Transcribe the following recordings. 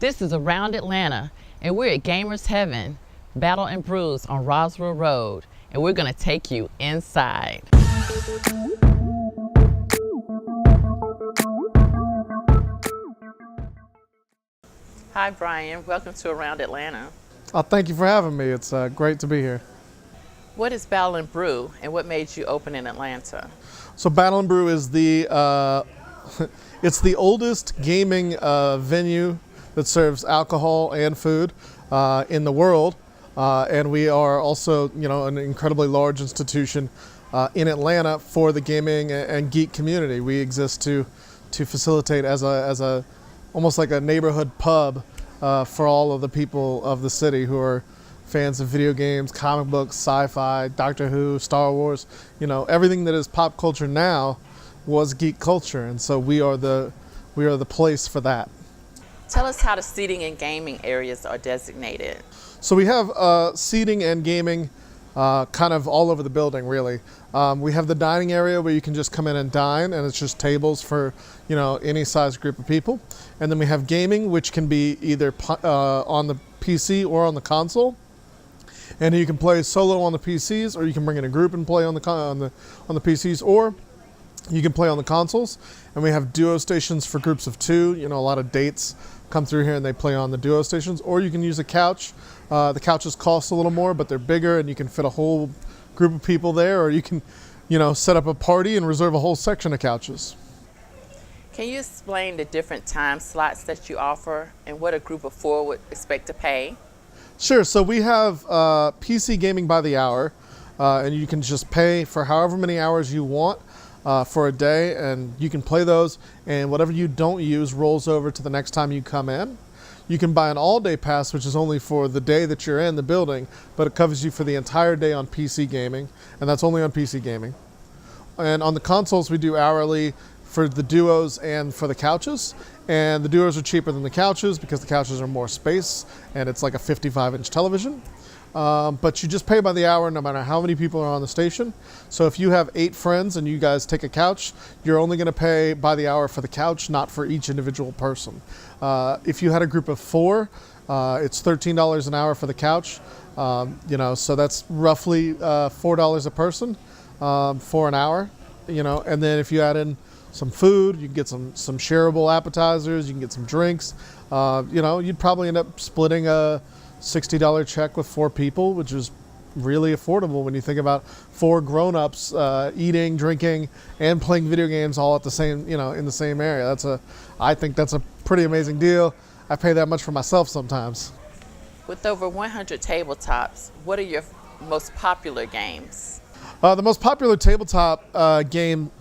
This is Around Atlanta, and we're at Gamers Heaven, Battle and Brews on Roswell Road, and we're gonna take you inside. Hi Brian, welcome to Around Atlanta. Oh, thank you for having me. It's great to be here. What is Battle and Brew, and what made you open in Atlanta? So Battle and Brew is the it's the oldest gaming venue that serves alcohol and food in the world, and we are also, an incredibly large institution in Atlanta for the gaming and geek community. We exist to facilitate as a almost like a neighborhood pub for all of the people of the city who are fans of video games, comic books, sci-fi, Doctor Who, Star Wars. Everything that is pop culture now was geek culture, and so we are the place for that. Tell us how the seating and gaming areas are designated. So we have seating and gaming kind of all over the building, really. We have the dining area where you can just come in and dine, and it's just tables for any size group of people. And then we have gaming, which can be either on the PC or on the console. And you can play solo on the PCs, or you can bring in a group and play on the PCs, or you can play on the consoles. And we have duo stations for groups of two. A lot of dates come through here and they play on the duo stations, or you can use a couch. The couches cost a little more, but they're bigger and you can fit a whole group of people there, or you can, set up a party and reserve a whole section of couches. Can you explain the different time slots that you offer and what a group of four would expect to pay? Sure. So we have PC gaming by the hour, and you can just pay for however many hours you want for a day, and you can play those, and whatever you don't use rolls over to the next time you come in. You can buy an all-day pass, which is only for the day that you're in the building, but it covers you for the entire day on PC gaming, and that's only on PC gaming. And on the consoles, we do hourly for the duos and for the couches, and the duos are cheaper than the couches because the couches are more space, and it's like a 55-inch television. But you just pay by the hour no matter how many people are on the station. So if you have 8 friends and you guys take a couch, you're only going to pay by the hour for the couch, not for each individual person. If you had a group of 4, it's $13 an hour for the couch. So that's roughly $4 a person for an hour. And then if you add in some food, you can get some shareable appetizers, you can get some drinks. You'd probably end up splitting a $60 check with 4 people, which is really affordable when you think about 4 grown-ups eating, drinking, and playing video games all at the same, in the same area. I think that's a pretty amazing deal. I pay that much for myself sometimes. With over 100 tabletops, what are your most popular games? The most popular tabletop game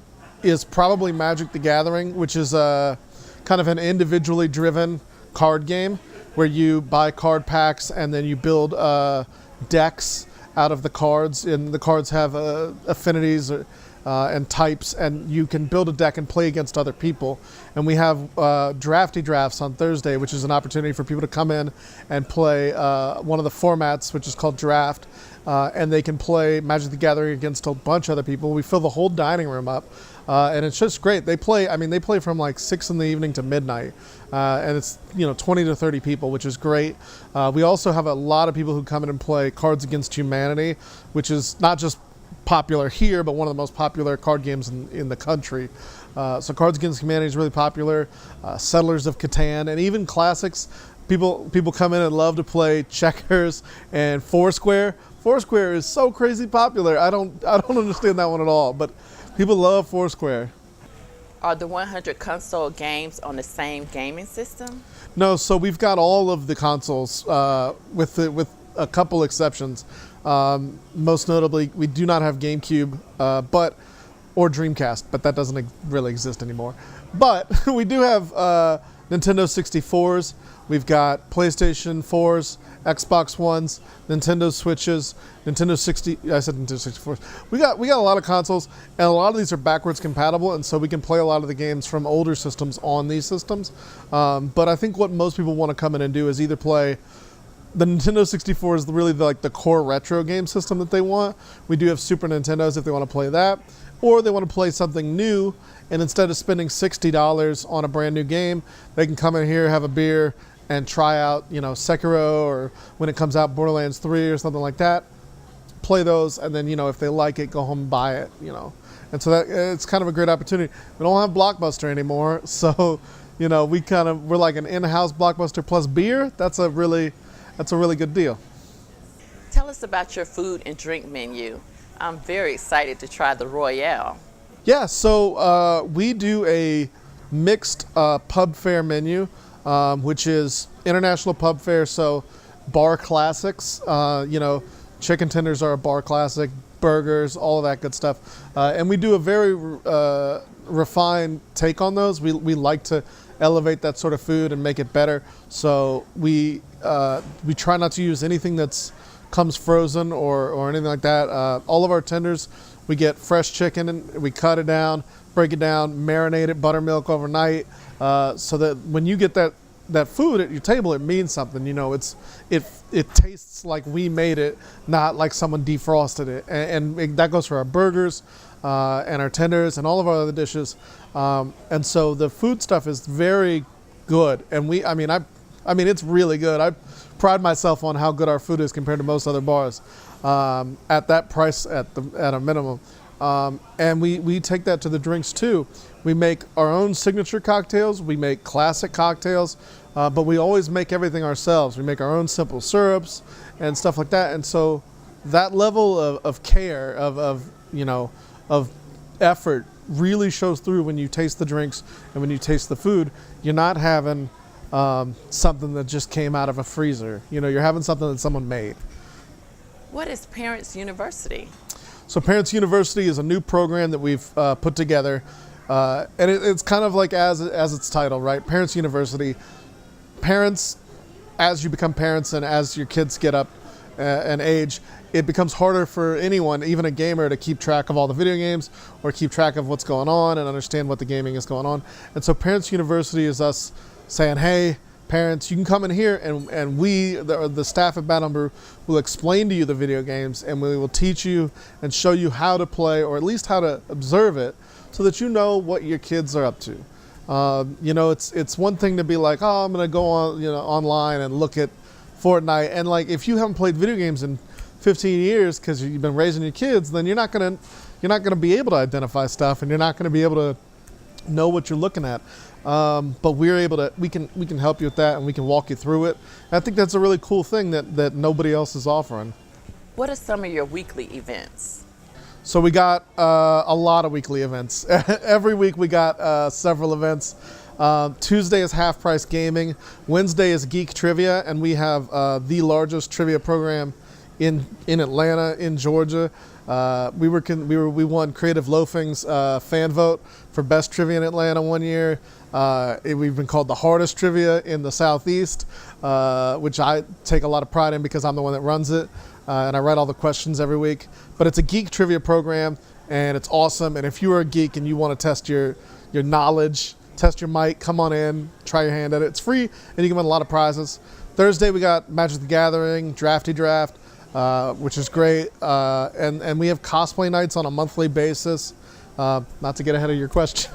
is probably Magic the Gathering, which is kind of an individually driven card game where you buy card packs and then you build decks out of the cards, and the cards have affinities and types, and you can build a deck and play against other people. And we have drafty drafts on Thursday, which is an opportunity for people to come in and play one of the formats, which is called draft, and they can play Magic the Gathering against a bunch of other people. We fill the whole dining room up. And it's just great. They play from like 6 in the evening to midnight. And it's, 20 to 30 people, which is great. We also have a lot of people who come in and play Cards Against Humanity, which is not just popular here, but one of the most popular card games in the country. So Cards Against Humanity is really popular. Settlers of Catan, and even classics. People come in and love to play checkers and Foursquare. Foursquare is so crazy popular. I don't understand that one at all, but people love Foursquare. Are the 100 console games on the same gaming system? No, so we've got all of the consoles with a couple exceptions. Most notably, we do not have GameCube or Dreamcast, but that doesn't really exist anymore. But we do have Nintendo 64s. We've got PlayStation 4s, Xbox Ones, Nintendo Switches, Nintendo 64s. We got a lot of consoles, and a lot of these are backwards compatible, and so we can play a lot of the games from older systems on these systems. But I think what most people want to come in and do is either play the Nintendo 64 is really the core retro game system that they want. We do have Super Nintendos if they want to play that, or they want to play something new, and instead of spending $60 on a brand new game, they can come in here, have a beer, and try out, Sekiro, or when it comes out, Borderlands 3 or something like that. Play those, and then, if they like it, go home and buy it, And so that it's kind of a great opportunity. We don't have Blockbuster anymore, so, we're like an in-house Blockbuster plus beer. That's a really good deal. Tell us about your food and drink menu. I'm very excited to try the Royale. Yeah, so we do a mixed pub fare menu, which is international pub fare, so bar classics, chicken tenders are a bar classic, burgers, all of that good stuff. And we do a very refined take on those. We like to elevate that sort of food and make it better. So we try not to use anything that's comes frozen or anything like that. All of our tenders, we get fresh chicken and we cut it down, break it down, marinate it, buttermilk overnight, so that when you get that food at your table, it means something. It tastes like we made it, not like someone defrosted it. And that goes for our burgers and our tenders and all of our other dishes. And so the food stuff is very good. And it's really good. I pride myself on how good our food is compared to most other bars at that price at a minimum. And we take that to the drinks too. We make our own signature cocktails. We make classic cocktails, but we always make everything ourselves. We make our own simple syrups and stuff like that. And so that level of care, of effort really shows through when you taste the drinks and when you taste the food. You're not having something that just came out of a freezer. You're having something that someone made. What is Parents University? So Parents University is a new program that we've put together, and it's kind of like as its title, right? Parents University. Parents, as you become parents and as your kids get up and age, it becomes harder for anyone, even a gamer, to keep track of all the video games or keep track of what's going on and understand what the gaming is going on. And so Parents University is us saying, hey, parents, you can come in here and we, the staff at Battle & Brew, will explain to you the video games, and we will teach you and show you how to play, or at least how to observe it, so that you know what your kids are up to. It's one thing to be like, oh, I'm going to go on, online and look at Fortnite. And like, if you haven't played video games in 15 years because you've been raising your kids, then you're not going to be able to identify stuff, and you're not going to be able to know what you're looking at. But we can help you with that, and we can walk you through it. And I think that's a really cool thing that nobody else is offering. What are some of your weekly events? So we got a lot of weekly events. Every week we got several events. Tuesday is Half Price Gaming. Wednesday is Geek Trivia, and we have the largest trivia program in Atlanta, in Georgia. We won Creative Loafing's fan vote for best trivia in Atlanta one year. We've been called the hardest trivia in the Southeast, which I take a lot of pride in because I'm the one that runs it, and I write all the questions every week. But it's a geek trivia program, and it's awesome. And if you are a geek and you want to test your knowledge, test your mic, come on in, try your hand at it. It's free, and you can win a lot of prizes. Thursday we got Magic the Gathering, Drafty Draft, which is great, and we have cosplay nights on a monthly basis. Not to get ahead of your question.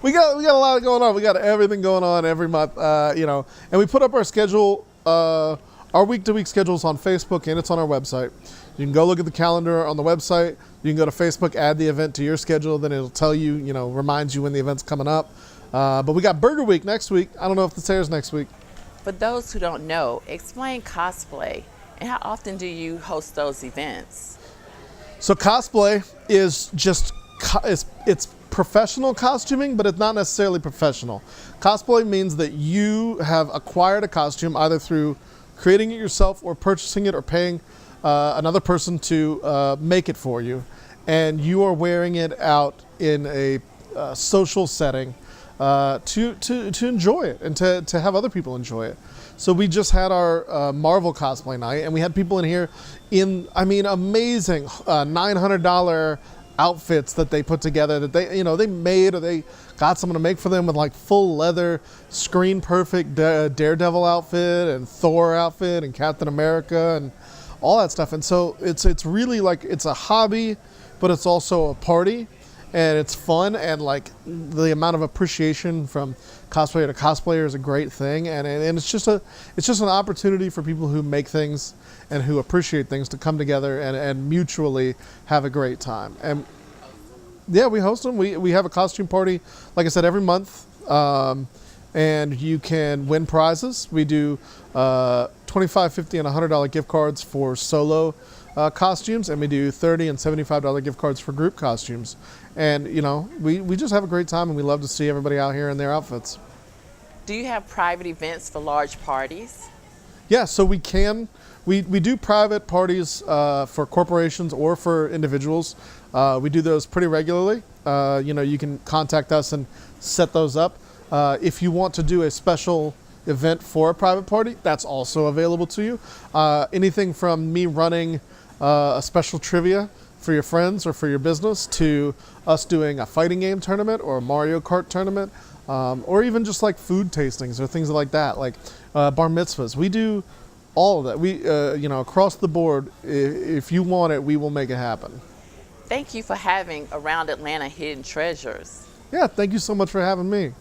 we got a lot going on. We got everything going on every month, and we put up our schedule, our week-to-week schedules on Facebook, and it's on our website. You can go look at the calendar on the website. You can go to Facebook, add the event to your schedule, then it'll tell you, reminds you when the event's coming up. But we got Burger Week next week. I don't know if it's airs next week. For those who don't know, explain Cosplay, and how often do you host those events? So Cosplay is just, it's professional costuming, but it's not necessarily professional. Cosplay means that you have acquired a costume either through creating it yourself or purchasing it or paying another person to make it for you. And you are wearing it out in a social setting to enjoy it and to have other people enjoy it. So we just had our Marvel cosplay night, and we had people in here in, amazing $900 outfits that they put together that they made, or they got someone to make for them, with like full leather, screen perfect Daredevil outfit and Thor outfit and Captain America and all that stuff. And so it's really like, it's a hobby, but it's also a party. and it's fun, and like the amount of appreciation from cosplayer to cosplayer is a great thing, and it's just an opportunity for people who make things and who appreciate things to come together and mutually have a great time. And yeah, we host them. We have a costume party, like I said, every month. And you can win prizes. We do $25, $50, and $100 gift cards for solo costumes, and we do $30 and $75 gift cards for group costumes. And you know, we just have a great time, and we love to see everybody out here in their outfits. Do you have private events for large parties? Yeah, so we do private parties for corporations or for individuals. We do those pretty regularly. You know, you can contact us and set those up. If you want to do a special event for a private party, that's also available to you. Anything from me running a special trivia for your friends or for your business, to us doing a fighting game tournament or a Mario Kart tournament, or even just like food tastings or things like that, like bar mitzvahs. We do all of that. We, you know, across the board, if you want it, we will make it happen. Thank you for having Around Atlanta Hidden Treasures. Yeah, thank you so much for having me.